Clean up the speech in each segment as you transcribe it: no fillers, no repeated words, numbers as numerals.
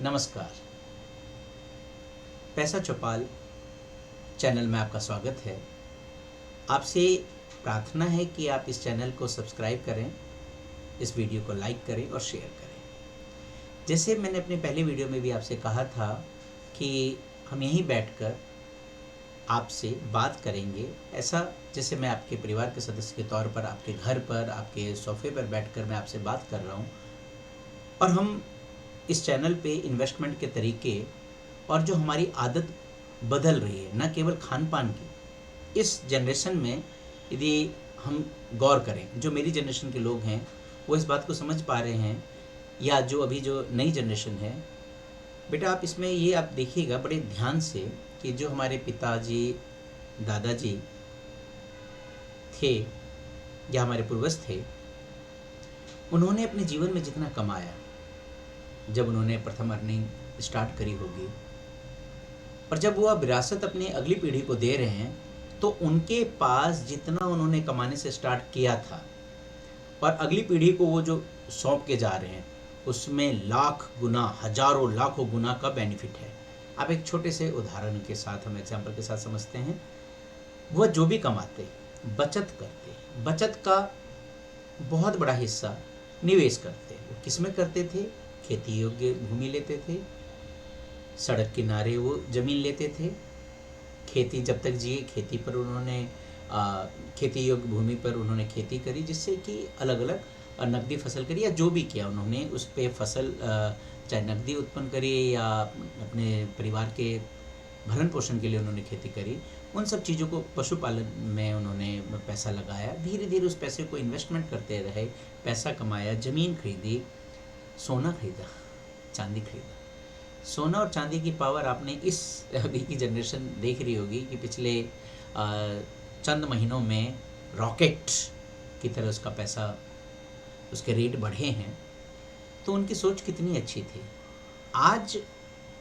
नमस्कार। पैसा चौपाल चैनल में आपका स्वागत है। आपसे प्रार्थना है कि आप इस चैनल को सब्सक्राइब करें, इस वीडियो को लाइक करें और शेयर करें। जैसे मैंने अपने पहले वीडियो में भी आपसे कहा था कि हम यहीं बैठकर आपसे बात करेंगे, ऐसा जैसे मैं आपके परिवार के सदस्य के तौर पर आपके घर पर, आपके सोफे पर बैठकर मैं आपसे बात कर रहा हूँ। और हम इस चैनल पे इन्वेस्टमेंट के तरीके और जो हमारी आदत बदल रही है, न केवल खान पान की, इस जनरेशन में यदि हम गौर करें, जो मेरी जनरेशन के लोग हैं वो इस बात को समझ पा रहे हैं, या जो नई जनरेशन है, बेटा आप इसमें ये आप देखिएगा बड़े ध्यान से कि जो हमारे पिताजी दादाजी थे या हमारे पूर्वज थे, उन्होंने अपने जीवन में जितना कमाया, जब उन्होंने प्रथम अर्निंग स्टार्ट करी होगी, और जब वो विरासत अपनी अगली पीढ़ी को दे रहे हैं, तो उनके पास जितना उन्होंने कमाने से स्टार्ट किया था और अगली पीढ़ी को वो जो सौंप के जा रहे हैं, उसमें लाख गुना, हजारों लाखों गुना का बेनिफिट है। आप एक छोटे से उदाहरण के साथ, हम एग्जाम्पल के साथ समझते हैं। वह जो भी कमाते, बचत करते, बचत का बहुत बड़ा हिस्सा निवेश करते। वो किस में करते थे? खेती योग्य भूमि लेते थे, सड़क किनारे वो ज़मीन लेते थे, खेती जब तक जिए खेती पर उन्होंने खेती योग्य भूमि पर उन्होंने खेती करी, जिससे कि अलग अलग नकदी फसल करी, या जो भी किया उन्होंने उस पे फसल चाहे नकदी उत्पन्न करी या अपने परिवार के भरण पोषण के लिए उन्होंने खेती करी। उन सब चीज़ों को, पशुपालन में उन्होंने पैसा लगाया, धीरे धीरे उस पैसे को इन्वेस्टमेंट करते रहे, पैसा कमाया, ज़मीन खरीदी, सोना खरीदा, चांदी खरीदा। सोना और चांदी की पावर आपने इस अभी की जनरेशन देख रही होगी कि पिछले चंद महीनों में रॉकेट की तरह उसका पैसा, उसके रेट बढ़े हैं। तो उनकी सोच कितनी अच्छी थी। आज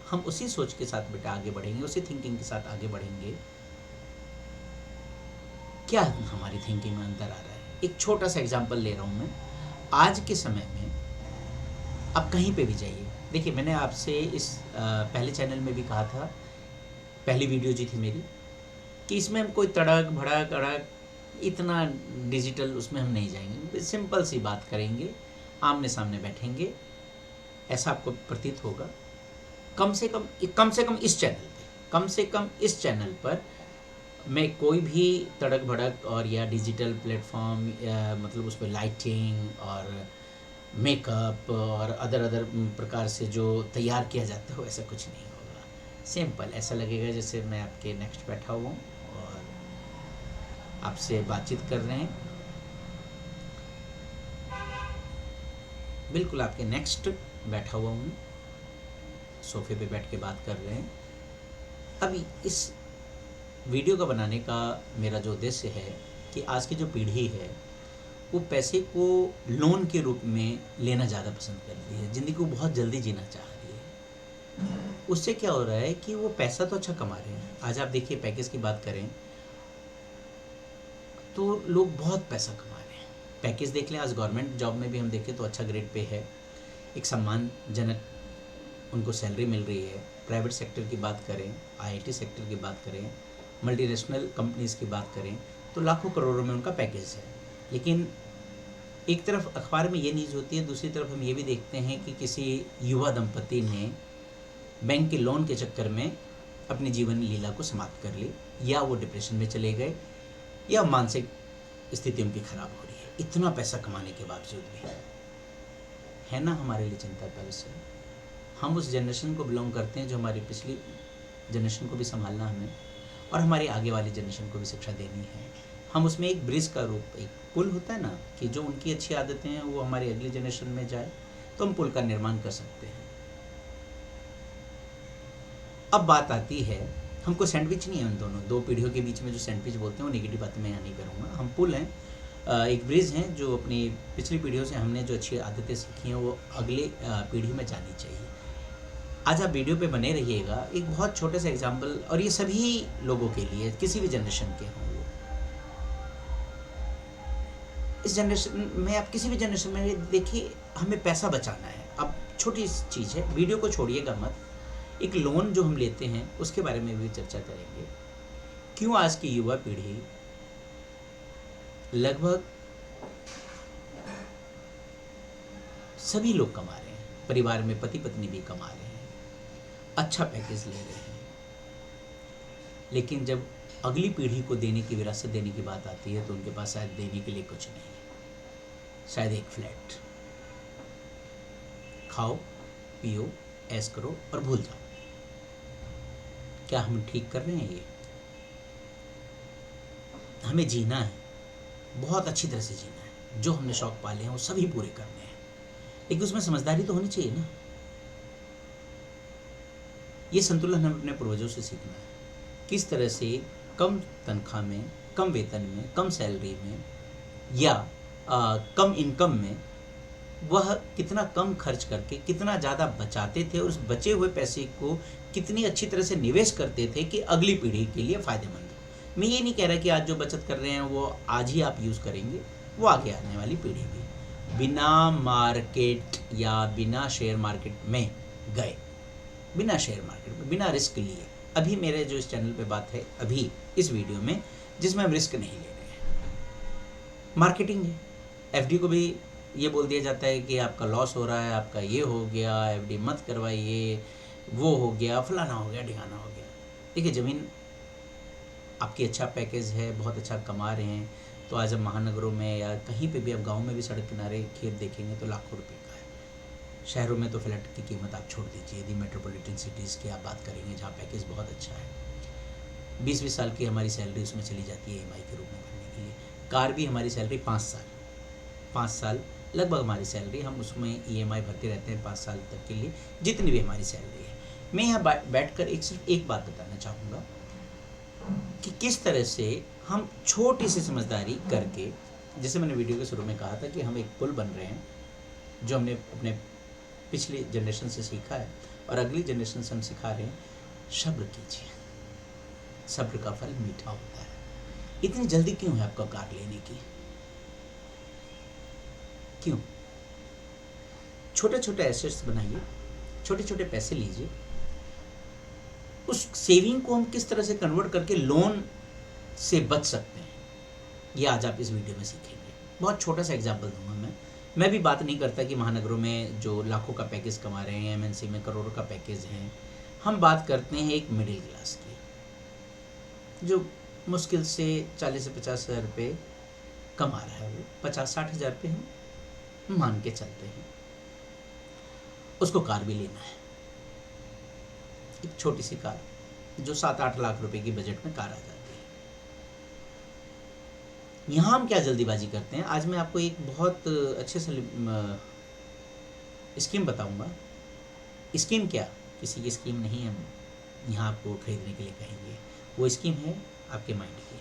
हम उसी सोच के साथ बेटा आगे बढ़ेंगे, उसी थिंकिंग के साथ आगे बढ़ेंगे। क्या हमारी थिंकिंग में अंतर आ रहा है? एक छोटा सा एग्जांपल ले रहा हूँ मैं। आज के समय में आप कहीं पे भी जाइए, देखिए मैंने आपसे इस पहले चैनल में भी कहा था, पहली वीडियो जी थी मेरी, कि इसमें हम कोई तड़क भड़क अड़क इतना डिजिटल उसमें हम नहीं जाएंगे, सिंपल सी बात करेंगे, आमने सामने बैठेंगे, ऐसा आपको प्रतीत होगा। कम से कम इस चैनल पर मैं कोई भी तड़क भड़क और या डिजिटल प्लेटफॉर्म, मतलब उस पर लाइटिंग और मेकअप और अदर प्रकार से जो तैयार किया जाता है, ऐसा कुछ नहीं होगा। सिंपल ऐसा लगेगा जैसे मैं आपके नेक्स्ट बैठा हुआ हूँ और आपसे बातचीत कर रहे हैं, बिल्कुल आपके नेक्स्ट बैठा हुआ हूँ, सोफे पे बैठ के बात कर रहे हैं। अभी इस वीडियो का बनाने का मेरा जो उद्देश्य है कि आज की जो पीढ़ी है वो पैसे को लोन के रूप में लेना ज़्यादा पसंद कर रही है, ज़िंदगी को बहुत जल्दी जीना चाह रही है। उससे क्या हो रहा है कि वो पैसा तो अच्छा कमा रहे हैं। आज आप देखिए, पैकेज की बात करें तो लोग बहुत पैसा कमा रहे हैं। पैकेज देख लें, आज गवर्नमेंट जॉब में भी हम देखें तो अच्छा ग्रेड पे है, एक सम्मानजनक उनको सैलरी मिल रही है। प्राइवेट सेक्टर की बात करें, आईआईटी सेक्टर की बात करें, मल्टीनेशनल कंपनीज़ की बात करें, तो लाखों करोड़ों में उनका पैकेज है। लेकिन एक तरफ अखबार में ये न्यूज़ होती है, दूसरी तरफ हम ये भी देखते हैं कि किसी युवा दंपति ने बैंक के लोन के चक्कर में अपनी जीवन लीला को समाप्त कर ली, या वो डिप्रेशन में चले गए, या मानसिक स्थिति उनकी खराब हो रही है, इतना पैसा कमाने के बावजूद भी। है ना हमारे लिए चिंता का विषय। हम उस जनरेशन को बिलोंग करते हैं जो हमारी पिछली जनरेशन को भी संभालना हमें, और हमारी आगे वाली जनरेशन को भी शिक्षा देनी है। हम उसमें एक ब्रिज का रूप, एक पुल होता है ना, कि जो उनकी अच्छी आदतें हैं वो हमारी अगली जनरेशन में जाए, तो हम पुल का निर्माण कर सकते हैं। अब बात आती है, हमको सैंडविच नहीं है उन दो पीढ़ियों के बीच में जो सैंडविच बोलते हैं, वो नेगेटिव बातें मैं यहाँ नहीं करूँगा। हम पुल हैं, एक ब्रिज हैं, जो अपनी पिछली पीढ़ियों से हमने जो अच्छी आदतें सीखी हैं वो अगले पीढ़ी में जानी चाहिए। आज आप वीडियो पे बने रहिएगा। एक बहुत छोटे से एग्जाम्पल, और ये सभी लोगों के लिए, किसी भी जनरेशन के हों, इस जनरेशन में, आप किसी भी जनरेशन में देखिए, हमें पैसा बचाना है। अब छोटी चीज़ है, वीडियो को छोड़िएगा मत। एक लोन जो हम लेते हैं उसके बारे में भी चर्चा करेंगे। क्यों आज की युवा पीढ़ी लगभग सभी लोग कमा रहे हैं, परिवार में पति पत्नी भी कमा रहे हैं, अच्छा पैकेज ले रहे हैं, लेकिन जब अगली पीढ़ी को देने की, विरासत देने की बात आती है तो उनके पास शायद देने के लिए कुछ नहीं है। शायद एक फ्लैट, खाओ पियो ऐश करो और भूल जाओ। क्या हम ठीक कर रहे हैं? ये हमें जीना है, बहुत अच्छी तरह से जीना है। जो हमने शौक पाले हैं वो सभी पूरे करने हैं, लेकिन उसमें समझदारी तो होनी चाहिए ना। ये संतुलन हमें अपने पूर्वजों से सीखना है। किस तरह से कम तनख्वाह में, कम वेतन में, कम सैलरी में या कम इनकम में वह कितना कम खर्च करके कितना ज़्यादा बचाते थे और उस बचे हुए पैसे को कितनी अच्छी तरह से निवेश करते थे कि अगली पीढ़ी के लिए फ़ायदेमंद हो। मैं ये नहीं कह रहा कि आज जो बचत कर रहे हैं वो आज ही आप यूज़ करेंगे, वो आगे आने वाली पीढ़ी भी। बिना मार्केट या बिना शेयर मार्केट में गए, बिना शेयर मार्केट में, बिना रिस्क लिए, अभी मेरे जो इस चैनल पे बात है अभी इस वीडियो में, जिसमें हम रिस्क नहीं ले रहे हैं, मार्केटिंग है। एफडी को भी ये बोल दिया जाता है कि आपका लॉस हो रहा है, आपका ये हो गया, एफडी मत करवाइए, वो हो गया, फलाना हो गया, ढिकाना हो गया। देखिए, ज़मीन आपकी अच्छा पैकेज है, बहुत अच्छा कमा रहे हैं, तो आज हम महानगरों में या कहीं पे भी, आप गांव में भी सड़क किनारे खेत देखेंगे तो लाखों रुपए का है। शहरों में तो फ्लैट की कीमत आप छोड़ दीजिए। यदि मेट्रोपॉलिटन सिटीज़ की आप बात करेंगे जहाँ पैकेज बहुत अच्छा है, 20-20 साल की हमारी सैलरी उसमें चली जाती है EMI के रूप में भरने के लिए। कार भी हमारी सैलरी 5 साल लगभग हमारी सैलरी, हम उसमें EMI भरते रहते हैं 5 साल तक के लिए, जितनी भी हमारी सैलरी है। मैं यहाँ बैठकर सिर्फ एक बात बताना चाहूँगा कि किस तरह से हम छोटी सी समझदारी करके, जैसे मैंने वीडियो के शुरू में कहा था कि हम एक पुल बन रहे हैं, जो हमने अपने पिछली जनरेशन से सीखा है और अगली जनरेशन से हम सिखा रहे हैं। सब्र कीजिए, सब्र का फल मीठा होता है। इतनी जल्दी क्यों है आपको कार लेने की? क्यों? छोटे छोटे एसेट्स बनाइए, छोटे छोटे पैसे लीजिए, उस सेविंग को हम किस तरह से कन्वर्ट करके लोन से बच सकते हैं, ये आज आप इस वीडियो में सीखेंगे। बहुत छोटा सा एग्जांपल दूंगा मैं भी बात नहीं करता कि महानगरों में जो लाखों का पैकेज कमा रहे हैं, MNC में करोड़ों का पैकेज हैं। हम बात करते हैं एक मिडिल क्लास की, जो मुश्किल से 40 से 50 हज़ार रुपये कमा रहा है। वो 50-60 हज़ार रुपये हम मान के चलते हैं। उसको कार भी लेना है, एक छोटी सी कार जो 7-8 लाख रुपए की बजट में कार आ जाती है। यहाँ हम क्या जल्दीबाजी करते हैं? आज मैं आपको एक बहुत अच्छे से स्कीम बताऊंगा। स्कीम क्या, किसी की स्कीम नहीं है यहाँ आपको खरीदने के लिए कहेंगे। वो स्कीम है आपके माइंड की,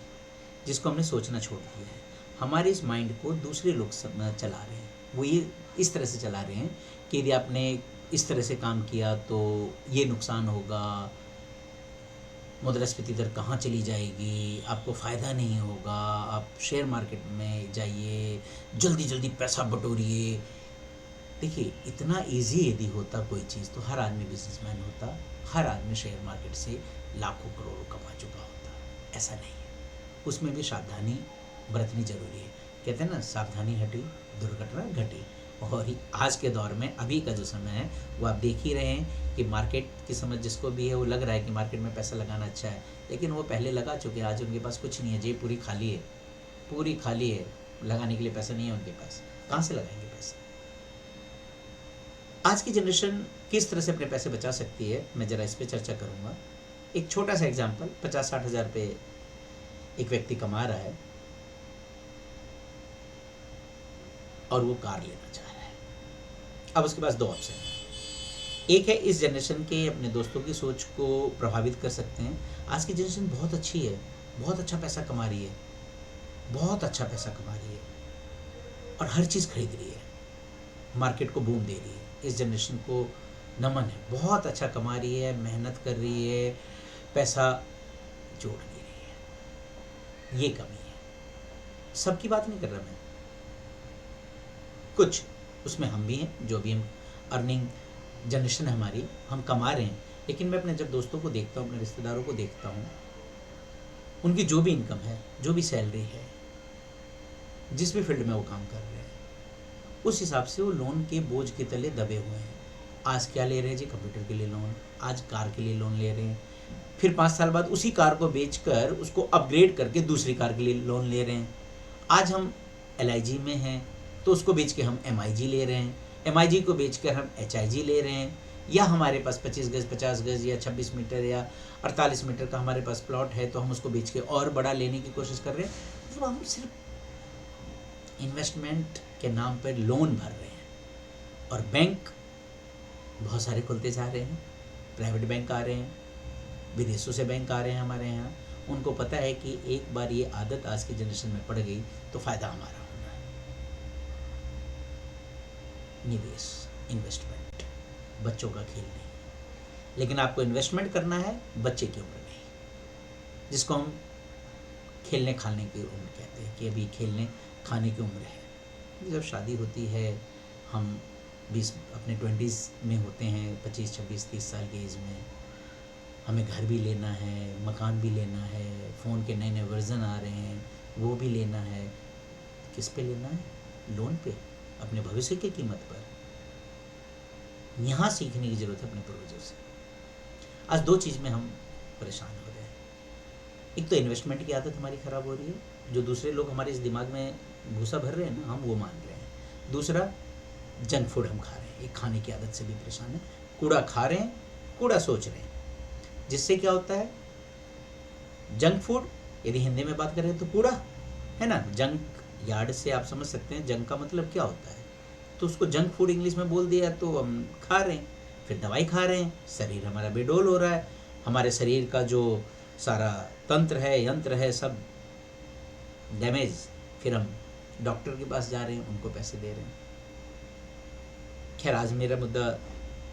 जिसको हमने सोचना छोड़ दिया है। हमारे इस माइंड को दूसरे लोग चला रहे हैं। वो ये इस तरह से चला रहे हैं कि यदि आपने इस तरह से काम किया तो ये नुकसान होगा, मुद्रास्फीति दर कहाँ चली जाएगी, आपको फ़ायदा नहीं होगा, आप शेयर मार्केट में जाइए, जल्दी जल्दी पैसा बटोरिए। देखिए, इतना इजी यदि होता कोई चीज़ तो हर आदमी बिजनेसमैन होता, हर आदमी शेयर मार्केट से लाखों करोड़ों कमा चुका होता। ऐसा नहीं है, उसमें भी सावधानी बरतनी ज़रूरी है। कहते हैं ना, सावधानी हटी दुर्घटना घटी। और आज के दौर में अभी का जो समय है वो आप देख ही रहे हैं कि मार्केट की समझ जिसको भी है वो लग रहा है कि मार्केट में पैसा लगाना अच्छा है, लेकिन वो पहले लगा चुके हैं। आज उनके पास कुछ नहीं है, जेब पूरी खाली है, पूरी खाली है, लगाने के लिए पैसा नहीं है उनके पास। कहाँ से लगाएंगे पैसे? आज की जनरेशन किस तरह से अपने पैसे बचा सकती है, मैं ज़रा इस पर चर्चा करूँगा। एक छोटा सा एग्जाम्पल, 50-60 हज़ार रुपये एक व्यक्ति कमा रहा है और वो कार लेना चाह रहा है। अब उसके पास 2 ऑप्शन है। एक है, इस जनरेशन के अपने दोस्तों की सोच को प्रभावित कर सकते हैं। आज की जनरेशन बहुत अच्छी है, बहुत अच्छा पैसा कमा रही है, बहुत अच्छा पैसा कमा रही है और हर चीज़ खरीद रही है, मार्केट को बूम दे रही है। इस जनरेशन को नमन है, बहुत अच्छा कमा रही है, मेहनत कर रही है, पैसा जोड़ नहीं रही है। ये कमी है। सबकी बात नहीं कर रहा मैं, कुछ उसमें हम भी हैं जो भी हम अर्निंग जनरेशन है हमारी, हम कमा रहे हैं, लेकिन मैं अपने जब दोस्तों को देखता हूँ, अपने रिश्तेदारों को देखता हूँ, उनकी जो भी इनकम है, जो भी सैलरी है, जिस भी फील्ड में वो काम कर रहे हैं, उस हिसाब से वो लोन के बोझ के तले दबे हुए हैं। आज क्या ले रहे हैं जी? कंप्यूटर के लिए लोन, आज कार के लिए लोन ले रहे हैं, फिर 5 साल बाद उसी कार को बेचकर उसको अपग्रेड करके दूसरी कार के लिए लोन ले रहे हैं। आज हम LIG में हैं तो उसको बेच के हम MIG ले रहे हैं, MIG को बेचकर हम HIG ले रहे हैं, या हमारे पास 25 गज 50 गज या 26 मीटर या 48 मीटर का हमारे पास प्लॉट है तो हम उसको बेच के और बड़ा लेने की कोशिश कर रहे हैं। मतलब हम सिर्फ इन्वेस्टमेंट के नाम पर लोन भर रहे हैं। और बैंक बहुत सारे खुलते जा रहे हैं, प्राइवेट बैंक आ रहे हैं, विदेशों से बैंक आ रहे हैं हमारे यहाँ। उनको पता है कि एक बार ये आदत आज की जनरेशन में पड़ गई तो फ़ायदा हमारा होना है। निवेश, इन्वेस्टमेंट बच्चों का खेल नहीं, लेकिन आपको इन्वेस्टमेंट करना है बच्चे की उम्र में, जिसको हम खेलने खाने की उम्र कहते हैं कि अभी खेलने खाने की उम्र है। जब शादी होती है, हम 20 अपने 20s में होते हैं, 25 26 30 साल की एज में, हमें घर भी लेना है, मकान भी लेना है, फ़ोन के नए नए वर्जन आ रहे हैं, वो भी लेना है। किस पे लेना है? लोन पे, अपने भविष्य की कीमत पर। यहाँ सीखने की ज़रूरत है अपने पूर्वजों से। आज 2 चीज़ में हम परेशान हो रहे हैं। एक तो इन्वेस्टमेंट की आदत हमारी ख़राब हो रही है, जो दूसरे लोग हमारे इस दिमाग में भूसा भर रहे हैं ना, हम वो मान रहे हैं। दूसरा, जंक फूड हम खा रहे हैं, एक खाने की आदत से भी परेशान है। कूड़ा खा रहे हैं, कूड़ा सोच रहे हैं, जिससे क्या होता है? जंक फूड, यदि हिंदी में बात करें तो कूड़ा है ना। जंक यार्ड से आप समझ सकते हैं जंक का मतलब क्या होता है। तो उसको जंक फूड इंग्लिश में बोल दिया तो हम खा रहे हैं, फिर दवाई खा रहे हैं, शरीर हमारा बेडोल हो रहा है, हमारे शरीर का जो सारा तंत्र है, यंत्र है, सब डैमेज। फिर हम डॉक्टर के पास जा रहे हैं, उनको पैसे दे रहे हैं। खैर, आज मेरा मुद्दा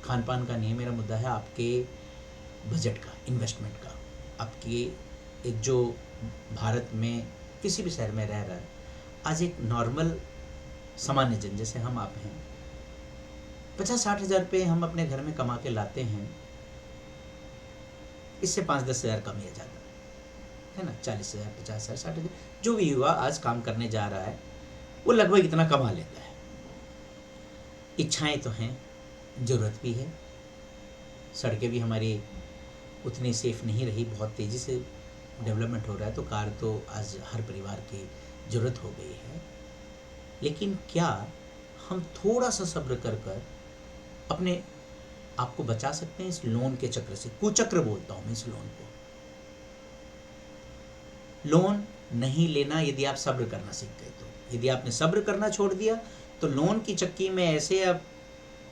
खान पान का नहीं है, मेरा मुद्दा है आपके बजट का, इन्वेस्टमेंट का। आपकी एक जो भारत में किसी भी शहर में रह रहा है, आज एक नॉर्मल सामान्य जन जैसे हम आप हैं, 50-60 हज़ार रुपये हम अपने घर में कमा के लाते हैं, इससे 5-10 हज़ार कम या ज़्यादा है ना। 40 हज़ार, 50 हज़ार, 60 हज़ार, जो भी युवा आज काम करने जा रहा है वो लगभग इतना कमा लेता है। इच्छाएं तो हैं, ज़रूरत भी है, सड़कें भी हमारी उतनी सेफ नहीं रही, बहुत तेज़ी से डेवलपमेंट हो रहा है, तो कार तो आज हर परिवार की ज़रूरत हो गई है। लेकिन क्या हम थोड़ा सा सब्र कर कर अपने आप को बचा सकते हैं इस लोन के चक्र से? कुचक्र बोलता हूँ मैं इस लोन को। लोन नहीं लेना यदि आप सब्र करना सीख गए तो। यदि आपने सब्र करना छोड़ दिया तो लोन की चक्की में ऐसे आप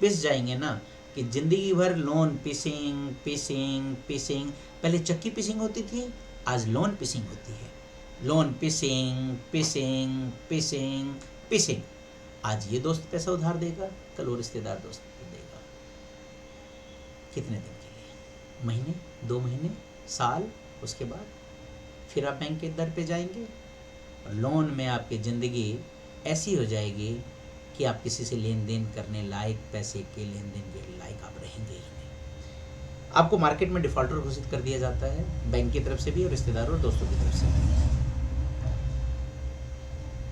पिस जाएंगे ना कि ज़िंदगी भर लोन पिसिंग पिसिंग पिसिंग। पहले चक्की पिसिंग होती थी, आज लोन पिसिंग होती है। लोन पिसिंग पिसिंग पिसिंग पिसिंग। आज ये दोस्त पैसा उधार देगा, कल वो रिश्तेदार दोस्त देगा। कितने दिन के लिए? महीने, 2 महीने, साल, उसके बाद फिर आप बैंक के दर पे जाएंगे और लोन में आपकी ज़िंदगी ऐसी हो जाएगी कि आप किसी से लेन देन करने लायक, पैसे के लेन देन के लायक आप रहेंगे ही नहीं। आपको मार्केट में डिफ़ॉल्टर घोषित कर दिया जाता है, बैंक की तरफ से भी और रिश्तेदारों और दोस्तों की तरफ से भी।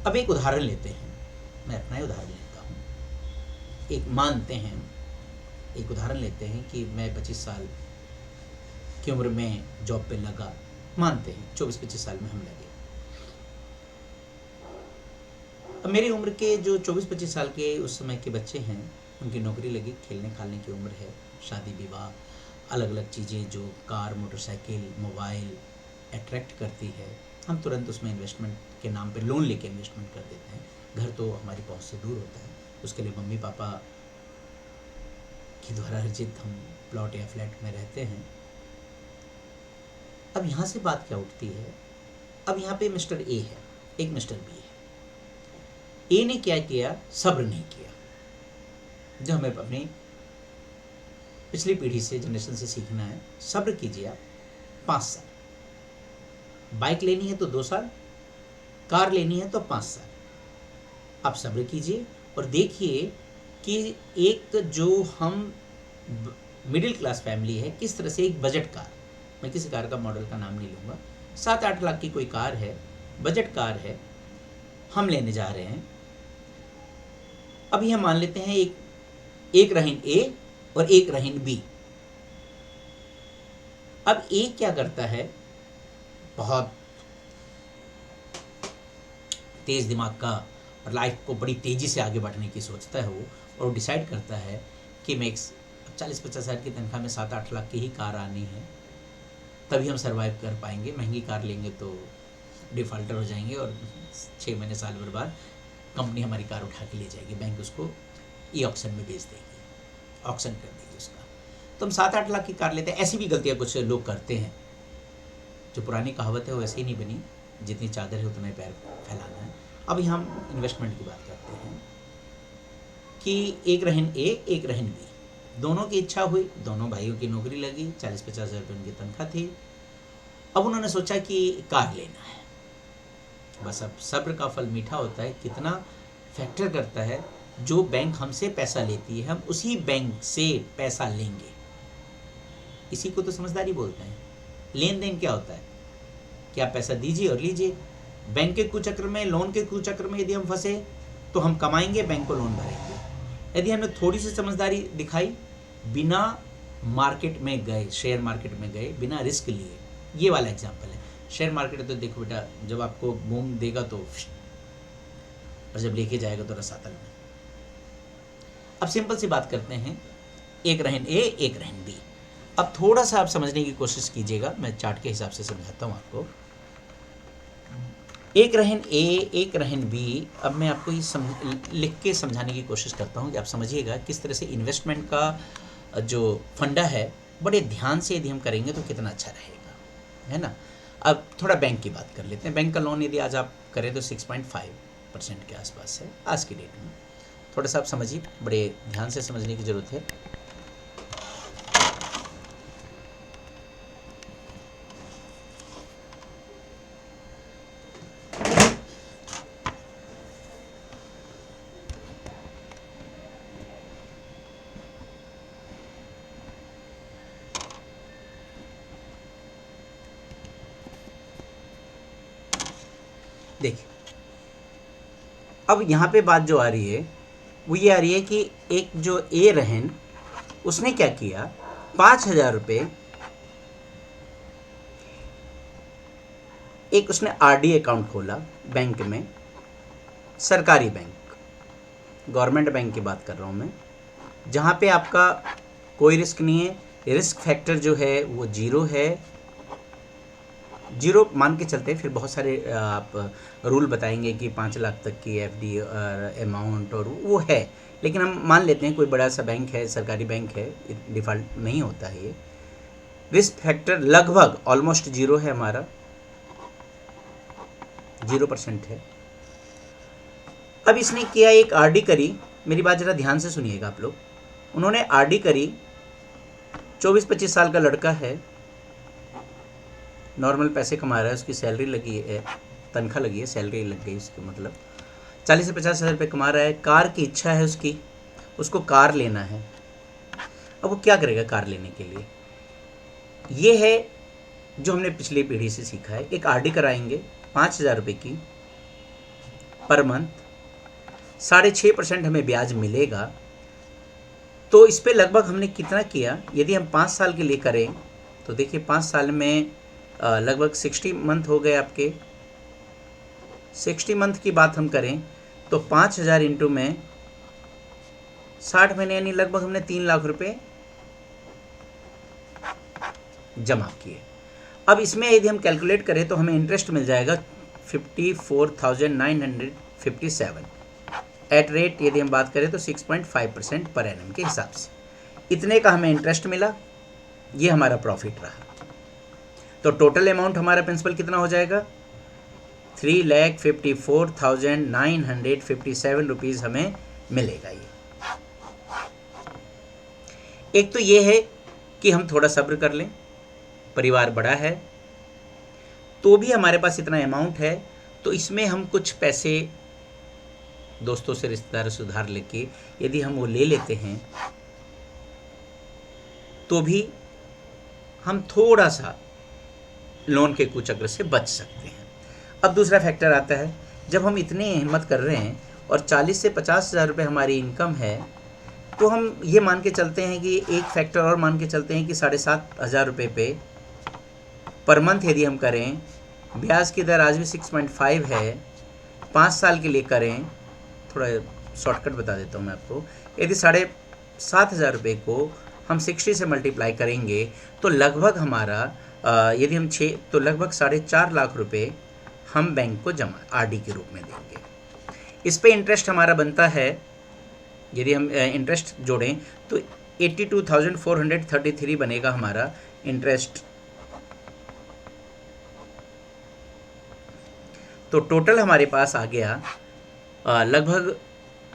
अब एक उदाहरण लेते हैं, मैं अपना ही उदाहरण लेता हूँ। एक मानते हैं, एक उदाहरण लेते हैं कि मैं 25 साल की उम्र में जॉब पे लगा, मानते हैं 24-25 साल में हम लगे। अब मेरी उम्र के जो 24-25 साल के उस समय के बच्चे हैं, उनकी नौकरी लगी, खेलने खालने की उम्र है, शादी विवाह, अलग अलग चीज़ें जो कार, मोटरसाइकिल, मोबाइल अट्रैक्ट करती है, हम तुरंत उसमें इन्वेस्टमेंट के नाम पे लोन लेके इन्वेस्टमेंट कर देते हैं। घर तो हमारी पहुंच से दूर होता है, उसके लिए मम्मी पापा के द्वारा अर्जित हम प्लॉट या फ्लैट में रहते हैं। अब यहाँ से बात क्या उठती है? अब यहाँ पे मिस्टर ए है, एक मिस्टर बी है। ए ने क्या किया? सब्र नहीं किया, जो हमें अपनी पिछली पीढ़ी से, जनरेशन से सीखना है। सब्र कीजिए आप 5 साल। बाइक लेनी है तो 2 साल, कार लेनी है तो 5 साल। आप सब्र कीजिए और देखिए कि एक जो हम मिडिल क्लास फैमिली है, किस तरह से एक बजट कार, मैं किसी कार का मॉडल का नाम नहीं लूँगा, 7-8 लाख की कोई कार है, बजट कार है, हम लेने जा रहे हैं। अभी हम मान लेते हैं एक रहन ए और एक रहन बी। अब ए क्या करता है, बहुत तेज दिमाग का और लाइफ को बड़ी तेजी से आगे बढ़ने की सोचता है वो, और डिसाइड करता है कि मैं 40-50 हज़ार की तनख्वाह में 7-8 लाख की ही कार आनी है, तभी हम सर्वाइव कर पाएंगे। महंगी कार लेंगे तो डिफ़ॉल्टर हो जाएंगे और 6 महीने साल भर बाद कंपनी हमारी कार उठा के ले जाएगी, बैंक उसको ई ऑक्शन में बेच देगी, ऑक्शन कर देगी उसका। तो हम 7-8 लाख की कार लेते हैं। ऐसी भी गलतियाँ कुछ लोग करते हैं। जो पुरानी कहावत है वो ऐसे ही नहीं बनी, जितनी चादर है उतना ही पैर फैलाना है। अभी हम इन्वेस्टमेंट की बात करते हैं कि एक रहन ए एक रहन बी, दोनों की इच्छा हुई, दोनों भाइयों की नौकरी लगी, 40-50 हज़ार रुपये उनकी तनख्वाह थी। अब उन्होंने सोचा कि कार लेना है। बस अब सब्र का फल मीठा होता है। कितना फैक्टर करता है, जो बैंक हमसे पैसा लेती है हम उसी बैंक से पैसा लेंगे, इसी को तो समझदारी बोलते हैं। लेन देन क्या होता है कि आप पैसा दीजिए और लीजिए। बैंक के कुचक्र में, लोन के कुचक्र में यदि हम फंसे तो हम कमाएंगे, बैंक को लोन भरेंगे। यदि हमने थोड़ी सी समझदारी दिखाई, बिना मार्केट में गए, शेयर मार्केट में गए, बिना रिस्क लिए, ये वाला एग्जाम्पल है। शेयर मार्केट तो देखो बेटा, जब आपको बूम देगा तो, और जब लेके जाएगा तो रसातल में। अब सिंपल सी बात करते हैं, एक रहन ए एक रहन बी। अब थोड़ा सा आप समझने की कोशिश कीजिएगा, मैं चार्ट के हिसाब से समझाता हूँ आपको। एक रहन ए एक रहन बी, अब मैं आपको ये लिख के समझाने की कोशिश करता हूँ कि आप समझिएगा किस तरह से इन्वेस्टमेंट का जो फंडा है बड़े ध्यान से यदि हम करेंगे तो कितना अच्छा रहेगा, है ना। अब थोड़ा बैंक की बात कर लेते हैं। बैंक का लोन यदि आज आप करें तो 6.5% के आसपास है आज की डेट में। थोड़ा सा आप समझिए, बड़े ध्यान से समझने की ज़रूरत है। देखिए, अब यहाँ पे बात जो आ रही है वो ये आ रही है कि एक जो ए रहन, उसने क्या किया, 5,000 रुपये एक उसने आरडी अकाउंट खोला बैंक में, सरकारी बैंक, गवर्नमेंट बैंक की बात कर रहा हूँ मैं, जहाँ पे आपका कोई रिस्क नहीं है। रिस्क फैक्टर जो है वो जीरो है, जीरो मान के चलते हैं। फिर बहुत सारे आप रूल बताएंगे कि 5 लाख तक की एफडी अमाउंट और वो है, लेकिन हम मान लेते हैं कोई बड़ा सा बैंक है, सरकारी बैंक है, डिफ़ॉल्ट नहीं होता है ये। रिस्क फैक्टर लगभग ऑलमोस्ट जीरो है, हमारा 0% है। अब इसने किया, एक आरडी करी, मेरी बात ज़रा ध्यान से सुनिएगा आप लोग। उन्होंने आरडी करी, 24-25 साल का लड़का है, नॉर्मल पैसे कमा रहा है, उसकी सैलरी लगी है, तनख्वाह लगी है, सैलरी लग गई उसकी, मतलब 40 से 50 हज़ार रुपये कमा रहा है। कार की इच्छा है उसकी, उसको कार लेना है। अब वो क्या करेगा कार लेने के लिए? ये है जो हमने पिछली पीढ़ी से सीखा है। एक आरडी कराएंगे 5,000 रुपये की पर मंथ, 6.5% हमें ब्याज मिलेगा। तो इस पर लगभग हमने कितना किया, यदि हम 5 साल के लिए करें तो देखिए 5 साल में लगभग 60 मंथ हो गए आपके। 60 मंथ की बात हम करें तो 5,000 इंटू में 60 महीने, यानी लगभग हमने 3 लाख रुपए जमा किए। अब इसमें यदि हम कैलकुलेट करें तो हमें इंटरेस्ट मिल जाएगा 54,957 एट रेट, यदि हम बात करें तो 6.5% पर एनम के हिसाब से। इतने का हमें इंटरेस्ट मिला, ये हमारा प्रॉफिट रहा। तो टोटल अमाउंट हमारा प्रिंसिपल कितना हो जाएगा, 3,54,957 रुपीज़ हमें मिलेगा। ये एक तो ये है कि हम थोड़ा सब्र कर लें, परिवार बड़ा है तो भी हमारे पास इतना अमाउंट है, तो इसमें हम कुछ पैसे दोस्तों से, रिश्तेदारों से उधार लेके यदि हम वो ले लेते हैं तो भी हम थोड़ा सा लोन के कुचक्र से बच सकते हैं। अब दूसरा फैक्टर आता है, जब हम इतनी हिम्मत कर रहे हैं और 40 से 50 हज़ार रुपये हमारी इनकम है, तो हम ये मान के चलते हैं कि एक फैक्टर और मान के चलते हैं कि 7,500 रुपये पे पर मंथ यदि हम करें, ब्याज की दर आज भी 6.5 है, 5 साल के लिए करें, थोड़ा शॉर्टकट बता देता हूँ मैं आपको, यदि 7,500 रुपये को हम 60 से मल्टीप्लाई करेंगे तो लगभग हमारा यदि हम 6 तो लगभग 4.5 लाख रुपए हम बैंक को जमा आरडी के रूप में देंगे। इस पे इंटरेस्ट हमारा बनता है, यदि हम इंटरेस्ट जोड़ें तो 82,433 बनेगा हमारा इंटरेस्ट। तो टोटल हमारे पास आ गया लगभग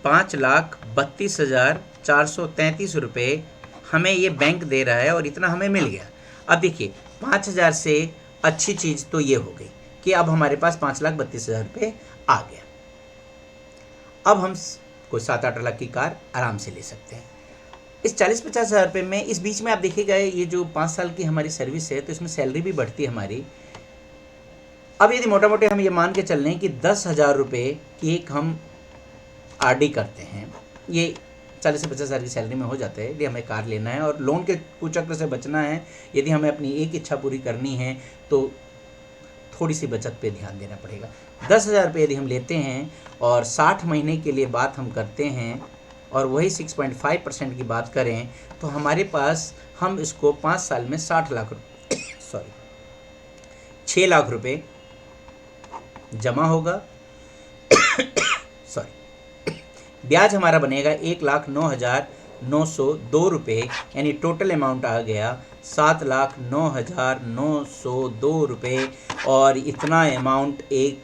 5,32,433 रुपये हमें ये बैंक दे रहा है और इतना हमें मिल गया। अब देखिए 5,000 से अच्छी चीज़ तो ये हो गई कि अब हमारे पास 5,32,000 रुपये आ गया। अब हम कोई 7-8 लाख की कार आराम से ले सकते हैं। इस 40-50 हज़ार रुपये में इस बीच में आप देखिएगा ये जो 5 साल की हमारी सर्विस है तो इसमें सैलरी भी बढ़ती है हमारी। अब यदि मोटा मोटे हम ये मान के चल रहे हैं कि 10,000 रुपये की एक हम आरडी करते हैं, ये 40 से 50 हज़ार की सैलरी में हो जाता है। यदि हमें कार लेना है और लोन के कुचक्र से बचना है, यदि हमें अपनी एक इच्छा पूरी करनी है तो थोड़ी सी बचत पे ध्यान देना पड़ेगा। 10,000 रुपये यदि हम लेते हैं और 60 महीने के लिए बात हम करते हैं और वही 6.5% की बात करें तो हमारे पास हम इसको 5 साल में 6 लाख रुपये जमा होगा। ब्याज हमारा बनेगा 1,09,902 रुपये, यानी टोटल अमाउंट आ गया 7,09,902 रुपये। और इतना अमाउंट एक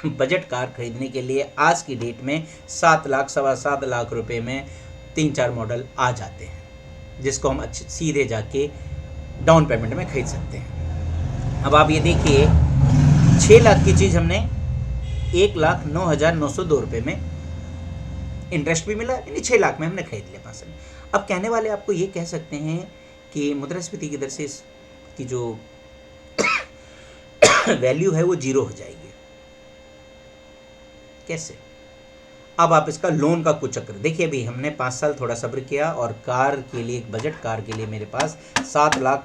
बजट कार खरीदने के लिए आज की डेट में 7 लाख 7.25 लाख रुपये में 3-4 मॉडल आ जाते हैं, जिसको हम अच्छे सीधे जाके डाउन पेमेंट में खरीद सकते हैं। अब आप ये देखिए 6 लाख की चीज़ हमने 1,09,902 रुपये में इंटरेस्ट भी मिला, यानी 6 लाख में हमने खरीद लिया 5 साल। अब कहने वाले आपको ये कह सकते हैं कि मुद्रास्फीति की दर से इसकी जो वैल्यू है वो 0 हो जाएगी। कैसे? अब आप इसका लोन का कुचक्र देखिए। अभी हमने 5 साल थोड़ा सब्र किया और कार के लिए, एक बजट कार के लिए मेरे पास 7 लाख,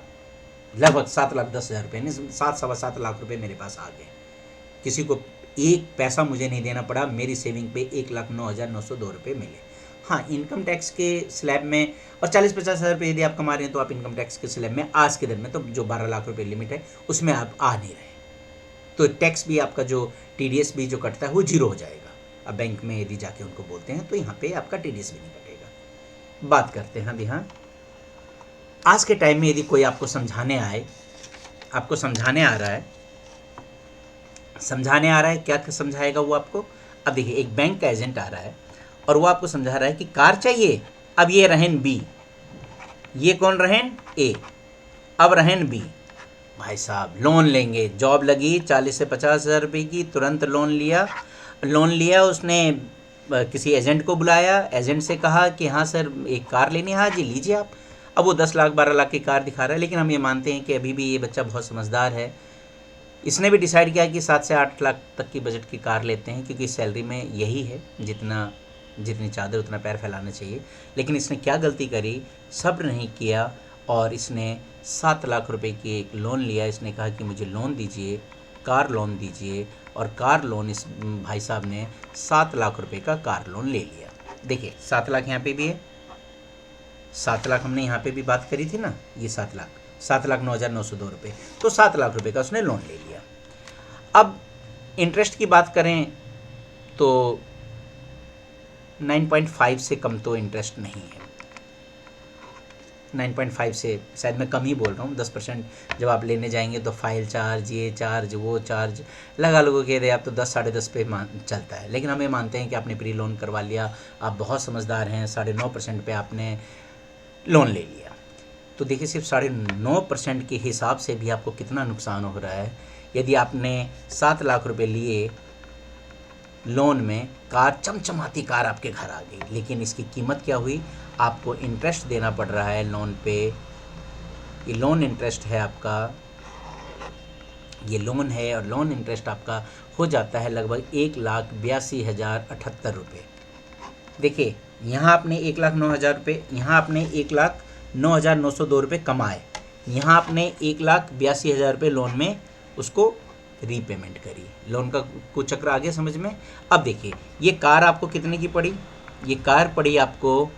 लगभग 7,10,000 रुपये, 7-7.25 लाख रुपये मेरे पास आ गए। किसी को एक पैसा मुझे नहीं देना पड़ा, मेरी सेविंग पे 1,09,902 रुपये मिले। हाँ, इनकम टैक्स के स्लैब में और 40-50 हज़ार रुपये यदि आप कमा रहे हैं तो आप इनकम टैक्स के स्लैब में आज के दिन में तो जो 12 लाख रुपये लिमिट है उसमें आप आ नहीं रहे, तो टैक्स भी आपका जो TDS भी जो कटता है वो 0 हो जाएगा। अब बैंक में यदि जाके उनको बोलते हैं तो यहाँ पे आपका TDS भी नहीं कटेगा। बात करते हैं अभी, हाँ, आज के टाइम में यदि कोई आपको समझाने आए, आपको समझाने आ रहा है, क्या समझाएगा वो आपको? अब देखिए, एक बैंक का एजेंट आ रहा है और वो आपको समझा रहा है कि कार चाहिए। अब ये रहन B, ये कौन रहन A, अब रहन B। भाई साहब लोन लेंगे, जॉब लगी 40 से 50 हज़ार रुपये की, तुरंत लोन लिया उसने, किसी एजेंट को बुलाया, एजेंट से कहा कि हाँ सर एक कार लेनी है, हाँ जी लीजिए आप। अब वो 10 लाख 12 लाख की कार दिखा रहा है, लेकिन हम ये मानते हैं कि अभी भी ये बच्चा बहुत समझदार है। इसने भी डिसाइड किया कि 7 से 8 लाख तक की बजट की कार लेते हैं, क्योंकि सैलरी में यही है, जितनी चादर उतना पैर फैलाना चाहिए। लेकिन इसने क्या गलती करी, सब्र नहीं किया और इसने 7 लाख रुपए की एक लोन लिया। इसने कहा कि मुझे लोन दीजिए, कार लोन दीजिए, और कार लोन इस भाई साहब ने 7 लाख रुपए का कार लोन ले लिया। देखिए 7 लाख यहाँ पे भी है, 7 लाख हमने यहाँ पे भी बात करी थी ना, ये 7,09,902 रुपये, तो 7 लाख रुपए का उसने लोन ले लिया। अब इंटरेस्ट की बात करें तो 9.5 से कम तो इंटरेस्ट नहीं है। 9.5 से शायद मैं कम ही बोल रहा हूँ। 10% जब आप लेने जाएंगे तो फाइल चार्ज, ये चार्ज, वो चार्ज लगा लोगों के दे, आप तो 10-10.5 पे चलता है। लेकिन हम ये मानते हैं कि आपने प्री लोन करवा लिया, आप बहुत समझदार हैं, 9.5% पे आपने लोन ले लिया। तो देखिए सिर्फ 9.5% के हिसाब से भी आपको कितना नुकसान हो रहा है। यदि आपने 7 लाख रुपए लिए लोन में, कार चमचमाती कार आपके घर आ गई, लेकिन इसकी कीमत क्या हुई, आपको इंटरेस्ट देना पड़ रहा है लोन पे ये लोन इंटरेस्ट है आपका, ये लोन है और लोन इंटरेस्ट आपका हो जाता है लगभग 1,82,078 रुपये। देखिए यहाँ आपने 1,09,000 रुपये, यहाँ आपने 1,09,902 रुपये कमाए, यहाँ आपने 1,82,000 रुपये लोन में उसको रीपेमेंट करी। लोन का कुछ चक्र आ गया समझ में। अब देखिए ये कार आपको कितने की पड़ी, ये कार पड़ी आपको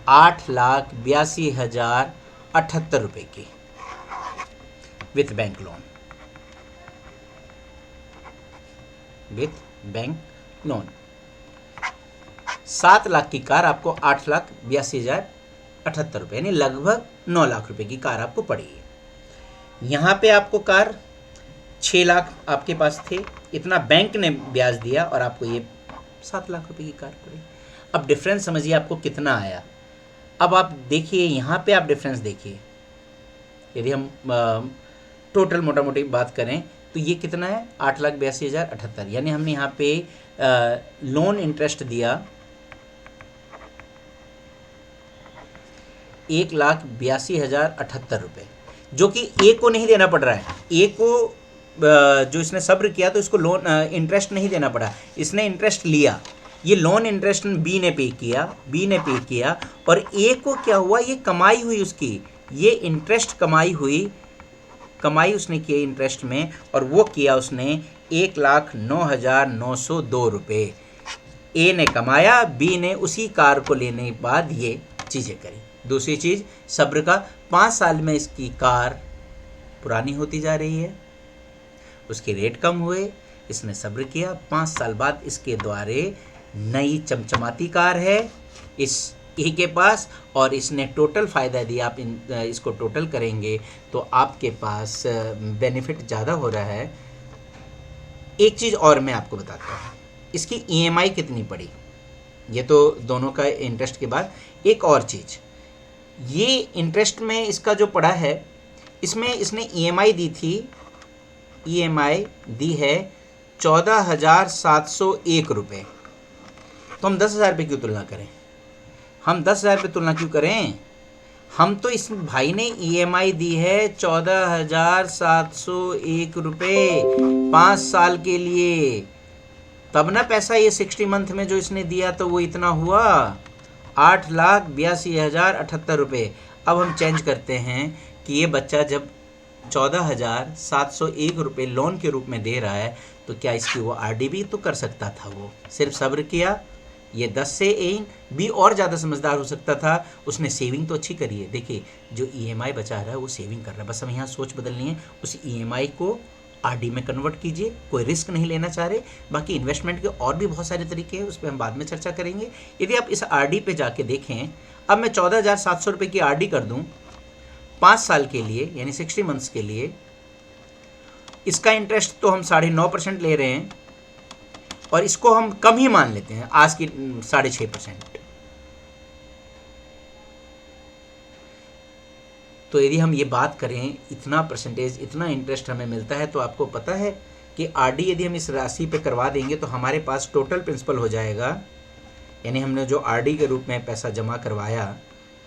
8,82,078 रुपये की with bank loan, with bank loan. 7 lakh की कार आपको 8,82,078 रुपये यानी लगभग 9 लाख रुपए की कार आपको पड़ी है। यहाँ पे आपको कार 6 लाख आपके पास थे, इतना बैंक ने ब्याज दिया और आपको ये 7 लाख रुपए की कार पड़ी। अब डिफरेंस समझिए आपको कितना आया। अब आप देखिए यहाँ पे आप डिफरेंस देखिए, यदि हम टोटल मोटा मोटी बात करें तो ये कितना है 8,82,078, यानी हमने यहाँ पे लोन इंटरेस्ट दिया 1,82,078 रुपये, जो कि ए को नहीं देना पड़ रहा है। ए को जो इसने सब्र किया तो इसको लोन इंटरेस्ट नहीं देना पड़ा, इसने इंटरेस्ट लिया। ये लोन इंटरेस्ट बी ने पे किया और ए को क्या हुआ, ये कमाई हुई उसकी, ये इंटरेस्ट कमाई उसने की इंटरेस्ट में, और वो किया उसने 1,09,902 रुपये। ए ने कमाया, बी ने उसी कार को लेने के बाद ये चीज़ें करी। दूसरी चीज़ सब्र का, 5 साल में इसकी कार पुरानी होती जा रही है, उसके रेट कम हुए, इसने सब्र किया, 5 साल बाद इसके द्वारे नई चमचमाती कार है इस ए के पास और इसने टोटल फ़ायदा दिया। आप इसको टोटल करेंगे तो आपके पास बेनिफिट ज़्यादा हो रहा है। एक चीज़ और मैं आपको बताता हूँ, इसकी ईएमआई कितनी पड़ी, ये तो दोनों का इंटरेस्ट के बाद। एक और चीज़, ये इंटरेस्ट में इसका जो पड़ा है, इसमें इसने ईएमआई दी है 14,701 रुपये। तो हम 10,000 रुपये क्यों तुलना करें, हम 10,000 रुपये तुलना क्यों करें, हम तो इस भाई ने ईएमआई दी है 14,701 रुपये 5 साल के लिए, तब ना पैसा ये 60 मंथ में जो इसने दिया तो वो इतना हुआ 8,82,078 रुपये। अब हम चेंज करते हैं कि ये बच्चा जब 14,701 रुपये लोन के रूप में दे रहा है तो क्या इसकी वो आरडी भी तो कर सकता था, वो सिर्फ सब्र किया, ये 10 से एन भी और ज़्यादा समझदार हो सकता था, उसने सेविंग तो अच्छी करी है। देखिए जो ईएमआई बचा रहा है वो सेविंग कर रहा है, बस हम यहाँ सोच बदलनी है, उस ईएमआई को आरडी में कन्वर्ट कीजिए, कोई रिस्क नहीं लेना चाह रहे। बाकी इन्वेस्टमेंट के और भी बहुत सारे तरीके हैं, उस पर हम बाद में चर्चा करेंगे। यदि आप इस आरडी पे जाके देखें, अब मैं 14,700 रुपये की आरडी कर दूँ 5 साल के लिए यानी 60 मंथ्स के लिए, इसका इंटरेस्ट तो हम 9.5% ले रहे हैं और इसको हम कम ही मान लेते हैं, आज की 6.5%। तो यदि हम ये बात करें इतना परसेंटेज, इतना इंटरेस्ट हमें मिलता है, तो आपको पता है कि आरडी यदि हम इस राशि पे करवा देंगे तो हमारे पास टोटल प्रिंसिपल हो जाएगा, यानी हमने जो आरडी के रूप में पैसा जमा करवाया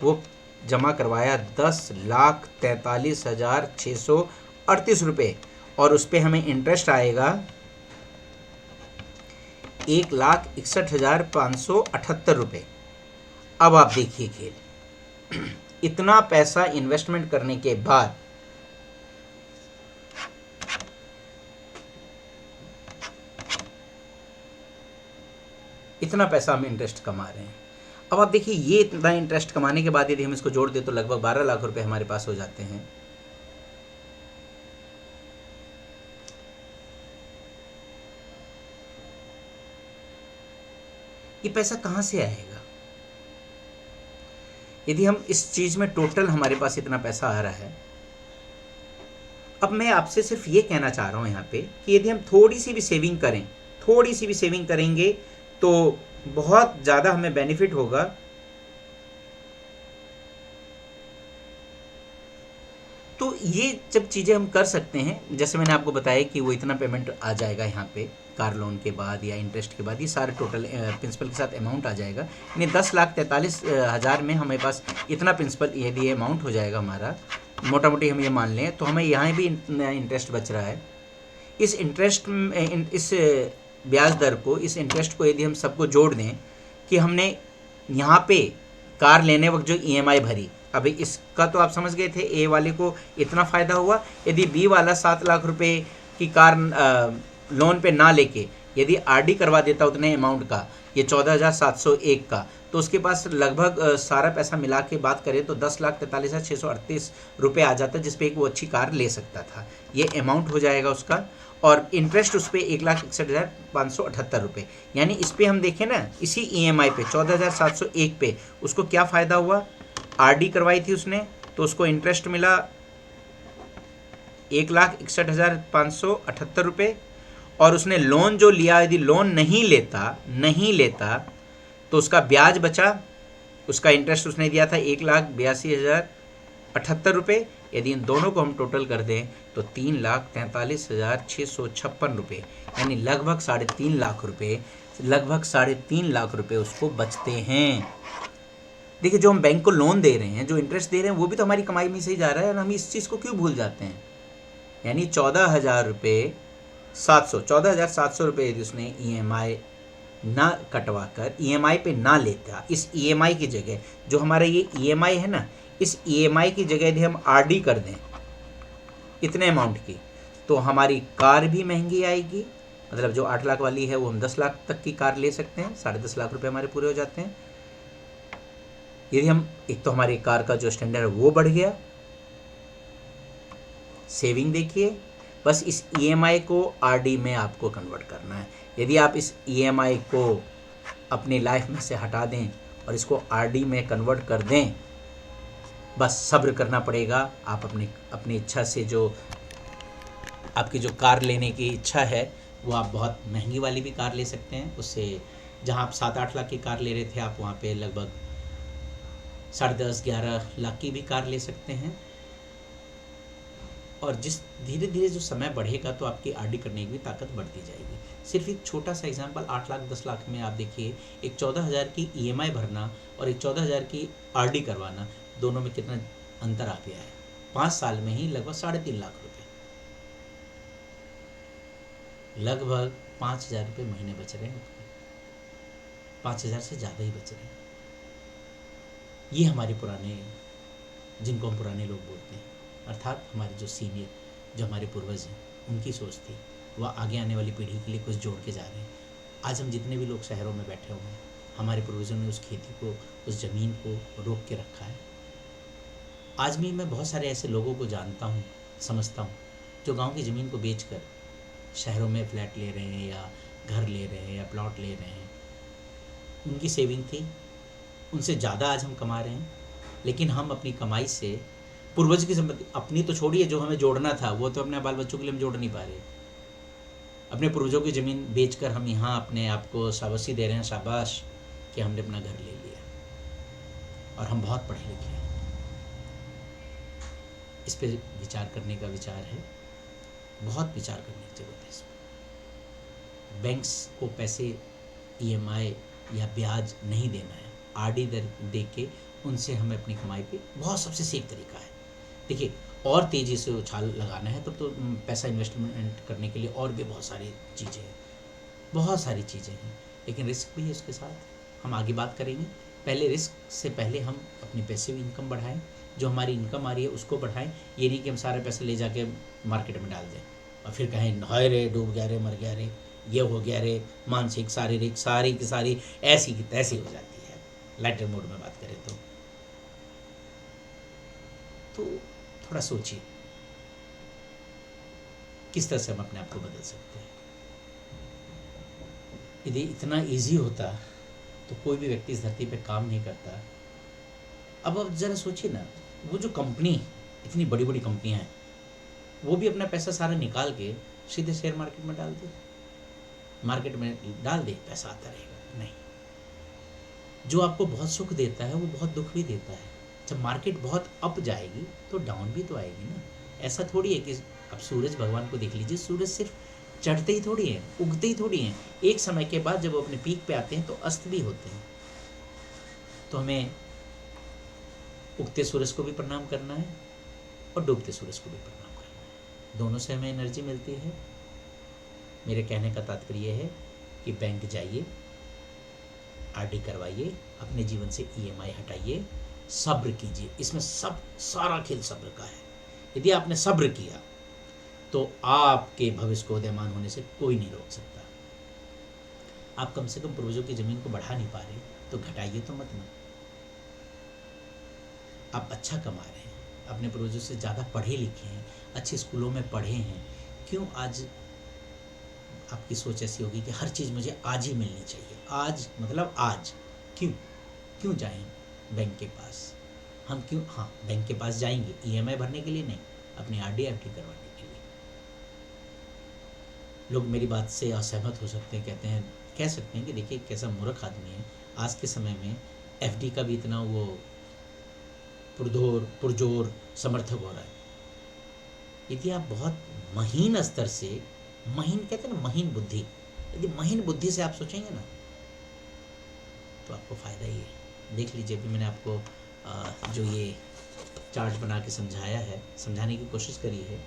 वो जमा करवाया 10,43,638 रुपये और उस पर हमें इंटरेस्ट आएगा 1,61,578 रुपये। अब आप देखिए खेल, इतना पैसा इन्वेस्टमेंट करने के बाद इतना पैसा हम इंटरेस्ट कमा रहे हैं। अब आप देखिए ये इतना इंटरेस्ट कमाने के बाद यदि हम इसको जोड़ दें तो लगभग 12 लाख रुपए हमारे पास हो जाते हैं। ये पैसा कहाँ से आएगा? यदि हम इस चीज में टोटल हमारे पास इतना पैसा आ रहा है, अब मैं आपसे सिर्फ ये कहना चाह रहा हूं यहाँ पे कि यदि हम थोड़ी सी भी सेविंग करेंगे तो बहुत ज़्यादा हमें बेनिफिट होगा। तो ये जब चीज़ें हम कर सकते हैं, जैसे मैंने आपको बताया कि वो इतना पेमेंट आ जाएगा यहाँ पे कार लोन के बाद या इंटरेस्ट के बाद, ये सारे टोटल प्रिंसिपल के साथ अमाउंट आ जाएगा, यानी 10,43,000 में हमारे पास इतना प्रिंसिपल यदि अमाउंट हो जाएगा हमारा, मोटा मोटी हम ये मान लें तो हमें यहाँ भी इंटरेस्ट बच रहा है। इस इंटरेस्ट इस ब्याज दर को, इस इंटरेस्ट को यदि हम सबको जोड़ दें कि हमने यहाँ पे कार लेने वक्त जो ईएमआई भरी, अभी इसका तो आप समझ गए थे, ए वाले को इतना फ़ायदा हुआ। यदि बी वाला 7 लाख रुपए की कार लोन पे ना लेके यदि आरडी करवा देता उतने अमाउंट का, ये 14,701 का, तो उसके पास लगभग सारा पैसा मिला के बात करें तो 10,43,638 रुपये आ जाता, जिस पे वो अच्छी कार ले सकता था। ये अमाउंट हो जाएगा उसका, और इंटरेस्ट उस पर 1,61,578 रुपये। यानी इस पर हम देखें ना, इसी ईएमआई पे 14,701 पे उसको क्या फ़ायदा हुआ, आरडी करवाई थी उसने तो उसको इंटरेस्ट मिला 1,61,578 रुपये, और उसने लोन जो लिया, यदि लोन नहीं लेता तो उसका ब्याज बचा, उसका इंटरेस्ट उसने दिया था 1,82,078 रुपये। यदि इन दोनों को हम टोटल कर दें तो 3,43,656 रुपये, यानी लगभग 3.5 लाख रुपये उसको बचते हैं। देखिए, जो हम बैंक को लोन दे रहे हैं, जो इंटरेस्ट दे रहे हैं, वो भी तो हमारी कमाई में से ही जा रहा है, और हम इस चीज़ को क्यों भूल जाते हैं। यानी 14,700 रुपये यदि उसने ईएमआई ना कटवा कर ईएमआई पे ना लेता, इस ईएमआई की जगह, जो हमारा ये ईएमआई है ना, इस ईएमआई की जगह यदि हम आरडी कर दें इतने अमाउंट की, तो हमारी कार भी महंगी आएगी। मतलब जो 8 लाख वाली है वो हम 10 लाख तक की कार ले सकते हैं, 10.5 लाख रुपए हमारे पूरे हो जाते हैं। यदि हम, एक तो हमारी कार का जो स्टैंडर्ड है वो बढ़ गया, सेविंग देखिए। बस इस ईएमआई को आरडी में आपको कन्वर्ट करना है। यदि आप इस ईएमआई को अपनी लाइफ में से हटा दें और इसको आरडी में कन्वर्ट कर दें, बस सब्र करना पड़ेगा। आप अपनी इच्छा से, जो आपकी जो कार लेने की इच्छा है, वो आप बहुत महंगी वाली भी कार ले सकते हैं। उससे जहां आप 7-8 लाख की कार ले रहे थे, आप वहां पे लगभग 10.5-11 लाख की भी कार ले सकते हैं। और जिस धीरे धीरे जो समय बढ़ेगा तो आपकी आरडी करने की भी ताकत बढ़ती जाएगी। सिर्फ एक छोटा सा एग्जांपल, 8 लाख 10 लाख में आप देखिए, एक 14,000 की ईएमआई भरना और एक 14,000 की आरडी करवाना, दोनों में कितना अंतर आ गया है। 5 साल में ही लगभग 3.5 लाख रुपए, लगभग 5,000 रुपये महीने बच रहे हैं। 5,000 से ज़्यादा ही बच रहे हैं। ये हमारे पुराने, जिनको हम पुराने लोग बोलते हैं, अर्थात हमारे जो सीनियर, जो हमारे पूर्वज हैं, उनकी सोच थी। वह आगे आने वाली पीढ़ी के लिए कुछ जोड़ के जा रहे हैं। आज हम जितने भी लोग शहरों में बैठे हुए हैं, हमारे पूर्वजों ने उस खेती को, उस ज़मीन को रोक के रखा है। आज भी मैं बहुत सारे ऐसे लोगों को जानता हूँ, समझता हूँ, जो गांव की ज़मीन को बेचकर शहरों में फ्लैट ले रहे हैं, या घर ले रहे हैं, या प्लॉट ले रहे हैं। उनकी सेविंग थी, उनसे ज़्यादा आज हम कमा रहे हैं, लेकिन हम अपनी कमाई से पूर्वज की संपत्ति, अपनी तो छोड़िए, जो हमें जोड़ना था वो तो अपने बाल बच्चों के लिए हम जोड़ नहीं पा रहे। अपने पूर्वजों की ज़मीन बेचकर हम यहाँ अपने आप को शाबाशी दे रहे हैं, शाबाश कि हमने अपना घर ले लिया, और हम बहुत पढ़े लिखे हैं। इस पर विचार करने का विचार है, बहुत विचार करने की जरूरत है इस पर। बैंक्स को पैसे, ईएमआई या ब्याज नहीं देना है, आरडी दे के उनसे हमें अपनी कमाई पे, बहुत सबसे सेफ तरीका है। देखिए, और तेज़ी से उछाल लगाना है तब तो पैसा इन्वेस्टमेंट करने के लिए और भी बहुत सारी चीज़ें हैं, बहुत सारी चीज़ें हैं, लेकिन रिस्क भी है उसके साथ। हम आगे बात करेंगे। पहले रिस्क से पहले हम अपनी पैसिव इनकम बढ़ाएं, जो हमारी इनकम आ रही है उसको बढ़ाएं। ये नहीं कि हम सारे पैसे ले जाके मार्केट में डाल दें और फिर कहें हाय रे, डूब गया रे, मर गया रे, ये हो गया रे। मानसिक, शारीरिक, सारी की सारी ऐसी की तैसी हो जाती है, लाइटर मोड में बात करें तो थोड़ा सोचिए किस तरह से हम अपने आप को बदल सकते हैं। यदि इतना इजी होता तो कोई भी व्यक्ति इस धरती पे काम नहीं करता। अब ज़रा सोचिए ना, वो जो कंपनी, इतनी बड़ी बड़ी कंपनियां हैं, वो भी अपना पैसा सारा निकाल के सीधे शेयर मार्केट में डाल दे, मार्केट में डाल दे, पैसा आता रहेगा। नहीं, जो आपको बहुत सुख देता है वो बहुत दुख भी देता है। जब मार्केट बहुत अप जाएगी तो डाउन भी तो आएगी ना। ऐसा थोड़ी है कि अब सूरज भगवान को देख लीजिए, सूरज सिर्फ चढ़ते ही थोड़ी है, उगते ही थोड़ी हैं। एक समय के बाद जब वो अपने पीक पे आते हैं तो अस्त भी होते हैं। तो हमें उगते सूरज को भी प्रणाम करना है और डूबते सूरज को भी प्रणाम करना है। दोनों से हमें एनर्जी मिलती है। मेरे कहने का तात्पर्य है कि बैंक जाइए, आरडी करवाइए, अपने जीवन से ईएमआई हटाइए, सब्र कीजिए। इसमें सब सारा खेल सब्र का है। यदि आपने सब्र किया तो आपके भविष्य को उदयमान होने से कोई नहीं रोक सकता। आप कम से कम पूर्वजों की जमीन को बढ़ा नहीं पा रहे तो घटाइए तो मत ना। आप अच्छा कमा रहे हैं, अपने पूर्वजों से ज़्यादा पढ़े लिखे हैं, अच्छे स्कूलों में पढ़े हैं, क्यों आज आपकी सोच ऐसी होगी कि हर चीज़ मुझे आज ही मिलनी चाहिए? आज मतलब आज। क्यों जाएं बैंक के पास? हम क्यों, हाँ बैंक के पास जाएंगे ईएमआई भरने के लिए नहीं, अपनी आरडी एफडी करवाने के लिए। लोग मेरी बात से असहमत हो सकते हैं, कहते हैं, कह सकते हैं कि देखिए कैसा मूर्ख आदमी है, आज के समय में एफडी का भी इतना वो पुरजोर समर्थक हो रहा है। यदि आप बहुत महीन स्तर से, महीन कहते हैं ना, महीन बुद्धि, यदि महीन बुद्धि से आप सोचेंगे ना तो आपको फ़ायदा ही है। देख लीजिए, अभी मैंने आपको जो ये चार्ट बना के समझाया है, समझाने की कोशिश करी है।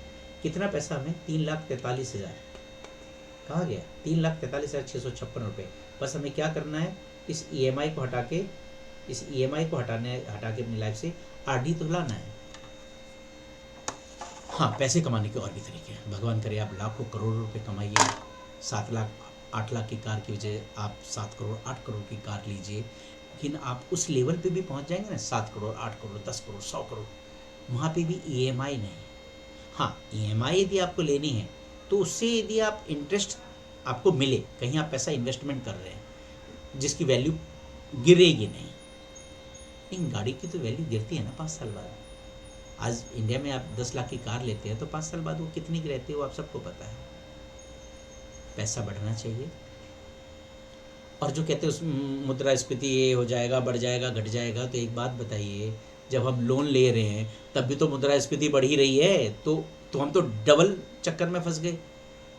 कितना पैसा हमें? 3,43,000 कहाँ गया? 3,43,656 रुपये। बस हमें क्या करना है, इस ईएमआई को हटा के, इस ईएमआई को हटा के अपनी लाइफ से आरडी तो लाना है। हाँ, पैसे कमाने के और भी तरीके हैं। भगवान करे आप लाखों करोड़ों रुपए कमाइए, 7 लाख 8 लाख की कार की वजह आप 7 करोड़ 8 करोड़ की कार लीजिए, लेकिन आप उस लेवल पे भी पहुंच जाएंगे ना, 7 करोड़ 8 करोड़ 10 करोड़ 100 करोड़, वहाँ पे भी ईएमआई नहीं। हाँ, ईएमआई यदि आपको लेनी है तो उससे यदि आप इंटरेस्ट आपको मिले, कहीं आप पैसा इन्वेस्टमेंट कर रहे हैं जिसकी वैल्यू गिरेगी नहीं। लेकिन गाड़ी की तो वैल्यू गिरती है ना 5 साल बाद। आज इंडिया में आप 10 लाख की कार लेते हैं तो 5 साल बाद वो कितनी की रहती है वो आप सबको पता है। पैसा बढ़ना चाहिए। और जो कहते हैं उस मुद्रास्फीति ये हो जाएगा, बढ़ जाएगा, घट जाएगा, तो एक बात बताइए, जब हम लोन ले रहे हैं तब भी तो मुद्रास्फीति बढ़ ही रही है, तो हम तो डबल चक्कर में फंस गए।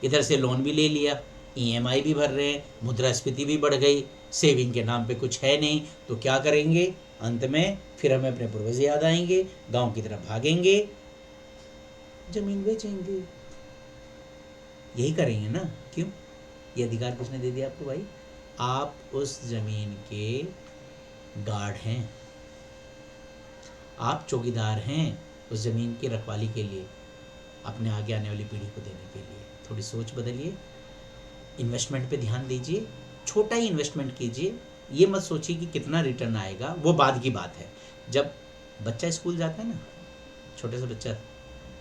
इधर से लोन भी ले लिया, ईएमआई भी भर रहे हैं, मुद्रास्फीति भी बढ़ गई, सेविंग के नाम पे कुछ है नहीं, तो क्या करेंगे? अंत में फिर हमें अपने पूर्वज याद आएंगे, गांव की तरफ भागेंगे, जमीन बेचेंगे, यही करेंगे ना। क्यों? ये अधिकार किसने दे दिया आपको भाई? आप उस जमीन के गार्ड हैं, आप चौकीदार हैं उस जमीन की रखवाली के लिए, अपने आगे आने वाली पीढ़ी को देने के लिए। थोड़ी सोच बदलिए, इन्वेस्टमेंट पे ध्यान दीजिए, छोटा ही इन्वेस्टमेंट कीजिए। ये मत सोचिए कि कितना रिटर्न आएगा, वो बाद की बात है। जब बच्चा स्कूल जाता है ना, छोटे से बच्चा,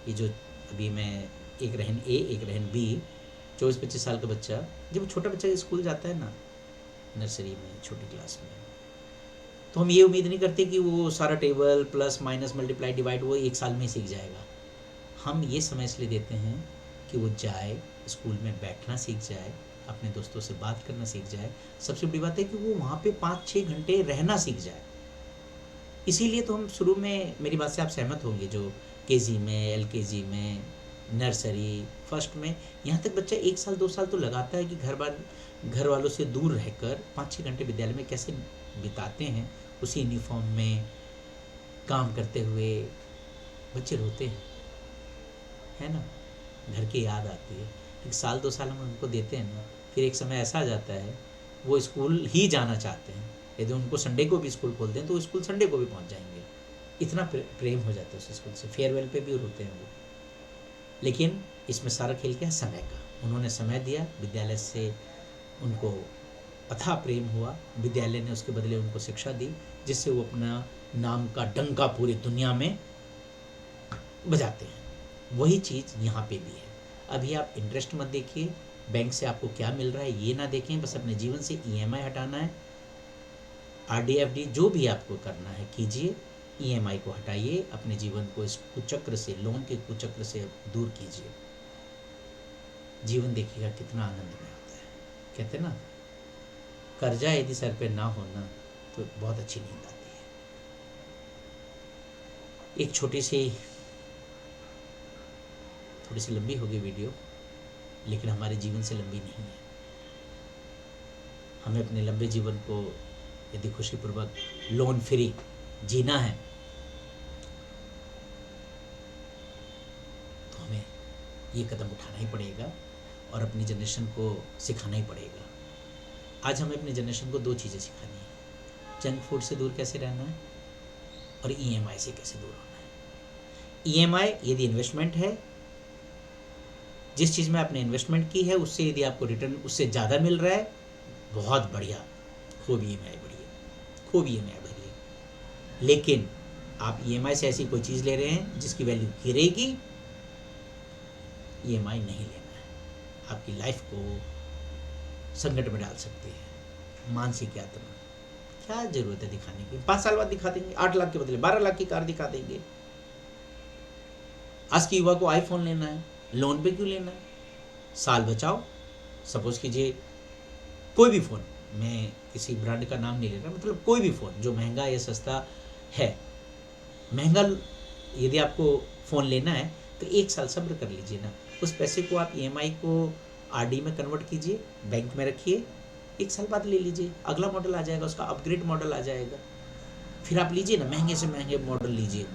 ये जो अभी मैं एक रहन ए एक रहन बी, 24-25 साल का बच्चा, जब छोटा बच्चा स्कूल जाता है ना, नर्सरी में, छोटी क्लास में, तो हम ये उम्मीद नहीं करते कि वो सारा table plus minus multiply divide वो 1 साल में ही सीख जाएगा। हम ये समय इसलिए देते हैं कि वो जाए, स्कूल में बैठना सीख जाए, अपने दोस्तों से बात करना सीख जाए। सबसे बड़ी बात है कि वो वहाँ पे 5-6 घंटे रहना सीख जाए। इसीलिए तो हम शुरू में, मेरी बात से आप सहमत होंगे, जो केजी में, एलकेजी में, नर्सरी, फर्स्ट में, यहाँ तक बच्चा 1 साल 2 साल तो लगाता है कि घर वालों से दूर रहकर 5-6 घंटे विद्यालय में कैसे बिताते हैं, उसी यूनिफॉर्म में काम करते हुए बच्चे रोते हैं, है ना, घर की याद आती है। एक साल 2 साल हम उनको देते हैं ना, फिर एक समय ऐसा आ जाता है वो स्कूल ही जाना चाहते हैं। यदि उनको संडे को भी स्कूल खोलते हैं तो वो स्कूल संडे को भी पहुंच जाएंगे, इतना प्रेम हो जाता है उस स्कूल से। फेयरवेल पे भी रोते हैं वो। लेकिन इसमें सारा खेल क्या है? समय का। उन्होंने समय दिया, विद्यालय से उनको अथाह प्रेम हुआ, विद्यालय ने उसके बदले उनको शिक्षा दी, जिससे वो अपना नाम का डंका पूरी दुनिया में बजाते हैं। वही चीज़ यहाँ पे भी है। अभी आप इंटरेस्ट मत देखिए, बैंक से आपको क्या मिल रहा है ये ना देखें, बस अपने जीवन से ईएमआई हटाना है। आरडी एफडी जो भी आपको करना है कीजिए, ईएमआई को हटाइए, अपने जीवन को इस कुचक्र से, लोन के कुचक्र से दूर कीजिए। जीवन देखिएगा कितना आनंदमय होता है। कहते हैं ना, कर्जा यदि सर पे ना होना तो बहुत अच्छी नींद आती है। एक थोड़ी सी लंबी होगी वीडियो, लेकिन हमारे जीवन से लंबी नहीं है। हमें अपने लंबे जीवन को यदि खुशीपूर्वक लोन फ्री जीना है ये कदम उठाना ही पड़ेगा और अपनी जनरेशन को सिखाना ही पड़ेगा। आज हमें अपनी जनरेशन को 2 चीज़ें सिखानी है, जंक फूड से दूर कैसे रहना है और ईएमआई से कैसे दूर होना है। ईएमआई यदि इन्वेस्टमेंट है, जिस चीज़ में आपने इन्वेस्टमेंट की है उससे यदि आपको रिटर्न उससे ज़्यादा मिल रहा है, बहुत बढ़िया, खूब ईएमआई बढ़िए, खूब ईएमआई बढ़िए। लेकिन आप ईएमआई से ऐसी कोई चीज़ ले रहे हैं जिसकी वैल्यू गिरेगी, ईएमआई नहीं लेना है। आपकी लाइफ को संकट में डाल सकती है। मानसिक यातना, क्या जरूरत है दिखाने की? 5 साल बाद दिखा देंगे, 8 लाख के बदले 12 लाख की कार दिखा देंगे। आज के युवा को आईफोन लेना है, लोन पे क्यों लेना है? साल बचाओ। सपोज कीजिए कोई भी फ़ोन, मैं किसी ब्रांड का नाम नहीं ले रहा, मतलब कोई भी फ़ोन जो महंगा या सस्ता है, महंगा यदि आपको फ़ोन लेना है तो 1 साल सब्र कर लीजिए ना। उस पैसे को आप ईएमआई को आरडी में कन्वर्ट कीजिए, बैंक में रखिए, 1 साल बाद ले लीजिए, अगला मॉडल आ जाएगा, उसका अपग्रेड मॉडल आ जाएगा, फिर आप लीजिए ना, महंगे से महंगे मॉडल लीजिए,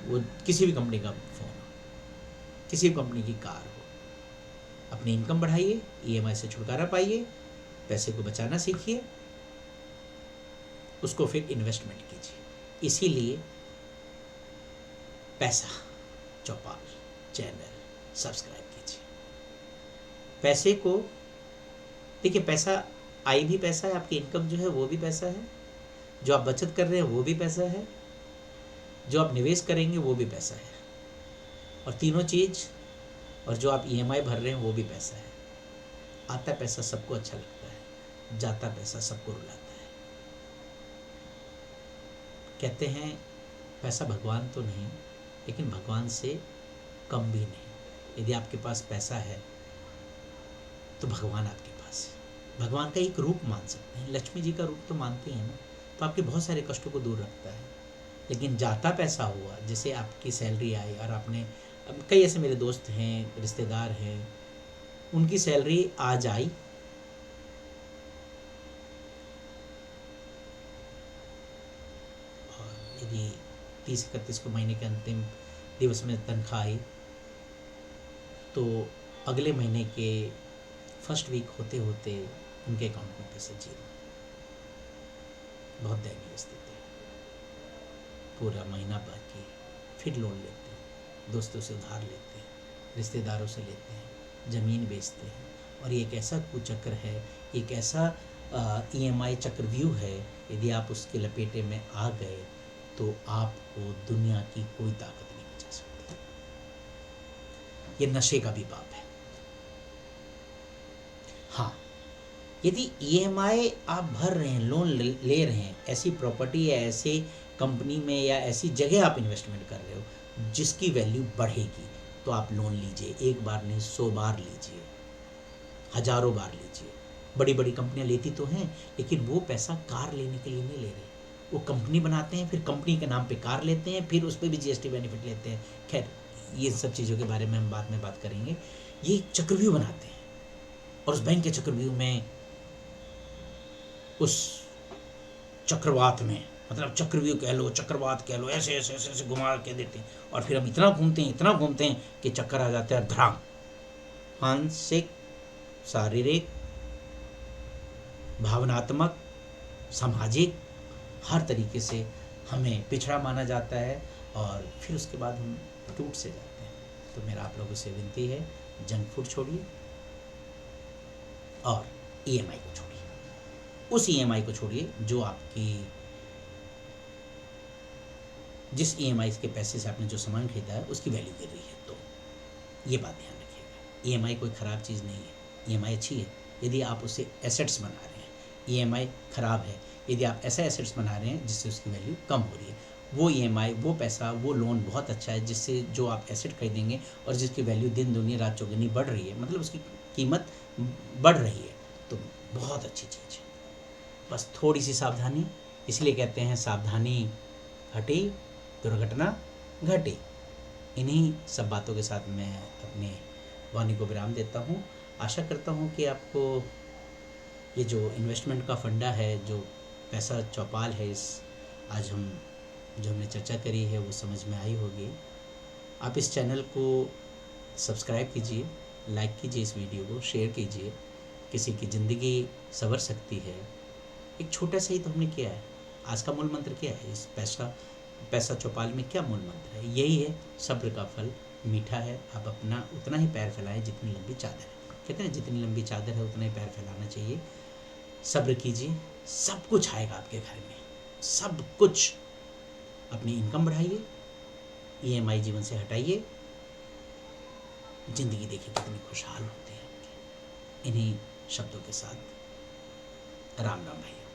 वो किसी भी कंपनी का फ़ोन हो, किसी भी कंपनी की कार हो। अपनी इनकम बढ़ाइए, ईएमआई से छुटकारा पाइए, पैसे को बचाना सीखिए, उसको फिर इन्वेस्टमेंट कीजिए। इसीलिए पैसा चौपाल चैनल सब्सक्राइब कीजिए। पैसे को देखिए, पैसा आई भी पैसा है, आपकी इनकम जो है वो भी पैसा है, जो आप बचत कर रहे हैं वो भी पैसा है, जो आप निवेश करेंगे वो भी पैसा है, और तीनों चीज़, और जो आप ईएमआई भर रहे हैं वो भी पैसा है। आता पैसा सबको अच्छा लगता है, जाता पैसा सबको रुलाता है। कहते हैं पैसा भगवान तो नहीं, लेकिन भगवान से कम भी नहीं। यदि आपके पास पैसा है तो भगवान आपके पास है। भगवान का एक रूप मान सकते हैं, लक्ष्मी जी का रूप तो मानते हैं ना, तो आपके बहुत सारे कष्टों को दूर रखता है। लेकिन जाता पैसा हुआ, जैसे आपकी सैलरी आई और आपने, अब कई ऐसे मेरे दोस्त हैं, रिश्तेदार हैं, उनकी सैलरी आज आई, और यदि 30-31 को महीने के अंतिम दिवस में तनख्वाह आई, तो अगले महीने के फर्स्ट वीक होते होते उनके अकाउंट में पैसे जीरो। बहुत दयनीय स्थिति है। पूरा महीना बाकी, फिर लोन लेते हैं, दोस्तों से उधार लेते हैं, रिश्तेदारों से लेते हैं, ज़मीन बेचते हैं, और ये एक ऐसा कुचक्र है, एक ऐसा ईएमआई चक्रव्यूह है, यदि आप उसके लपेटे में आ गए तो आपको दुनिया की कोई ताकत नहीं बचा सकती। ये नशे का भी पाप है। हाँ, यदि ईएमआई आप भर रहे हैं, लोन ले रहे हैं, ऐसी प्रॉपर्टी या ऐसे कंपनी में या ऐसी जगह आप इन्वेस्टमेंट कर रहे हो जिसकी वैल्यू बढ़ेगी, तो आप लोन लीजिए। 1 बार नहीं, 100 बार लीजिए, हज़ारों बार लीजिए। बड़ी बड़ी कंपनियां लेती तो हैं, लेकिन वो पैसा कार लेने के लिए नहीं ले रहे। वो कंपनी बनाते हैं, फिर कंपनी के नाम पे कार लेते हैं, फिर उस पर भी जीएसटी बेनिफिट लेते हैं। खैर, ये सब चीज़ों के बारे में हम बाद में बात करेंगे। ये चक्रव्यूह बनाते हैं, और उस बैंक के चक्रव्यूह में, उस चक्रवात में, मतलब चक्रव्यूह कह लो, चक्रवात कह लो, ऐसे ऐसे ऐसे ऐसे घुमा के देते हैं, और फिर हम इतना घूमते हैं, इतना घूमते हैं कि चक्कर आ जाता है धड़ाम। मानसिक, शारीरिक, भावनात्मक, सामाजिक, हर तरीके से हमें पिछड़ा माना जाता है, और फिर उसके बाद हम टूट से जाते हैं। तो मेरा आप लोगों से विनती है, जंक फूड छोड़िए और ईएमआई को छोड़िए। उस ईएमआई को छोड़िए जो आपकी, जिस ईएमआई के पैसे से आपने जो सामान खरीदा है उसकी वैल्यू गिर रही है। तो ये बात ध्यान रखिएगा। ईएमआई कोई ख़राब चीज़ नहीं है, ईएमआई अच्छी है यदि आप उसे एसेट्स बना रहे हैं। ईएमआई ख़राब है यदि आप ऐसा एसेट्स बना रहे हैं जिससे उसकी वैल्यू कम हो रही है। वो ईएमआई, वो पैसा, वो लोन बहुत अच्छा है, जिससे जो आप एसेट खरीदेंगे और जिसकी वैल्यू दिन दुनी रात चौगुनी बढ़ रही है, मतलब उसकी कीमत बढ़ रही है, तो बहुत अच्छी चीज़ है। बस थोड़ी सी सावधानी, इसलिए कहते हैं सावधानी हटी दुर्घटना घटी। इन्हीं सब बातों के साथ मैं अपने वाणी को विराम देता हूँ। आशा करता हूँ कि आपको ये जो इन्वेस्टमेंट का फंडा है, जो पैसा चौपाल है, इस आज जो हमने चर्चा करी है वो समझ में आई होगी। आप इस चैनल को सब्सक्राइब कीजिए, लाइक कीजिए, इस वीडियो को शेयर कीजिए। किसी की ज़िंदगी संवर सकती है। एक छोटा सा ही तो हमने किया है। आज का मूल मंत्र क्या है? इस पैसा पैसा चौपाल में क्या मूल मंत्र है? यही है, सब्र का फल मीठा है। आप अपना उतना ही पैर फैलाएं जितनी लंबी चादर है। कहते हैं जितनी लंबी चादर है उतना ही पैर फैलाना चाहिए। सब्र कीजिए, सब कुछ आएगा आपके घर में, सब कुछ। अपनी इनकम बढ़ाइए, ईएमआई जीवन से हटाइए, जिंदगी देखिए कितनी खुशहाल होती है आपकी। इन्हीं शब्दों के साथ राम राम भाई।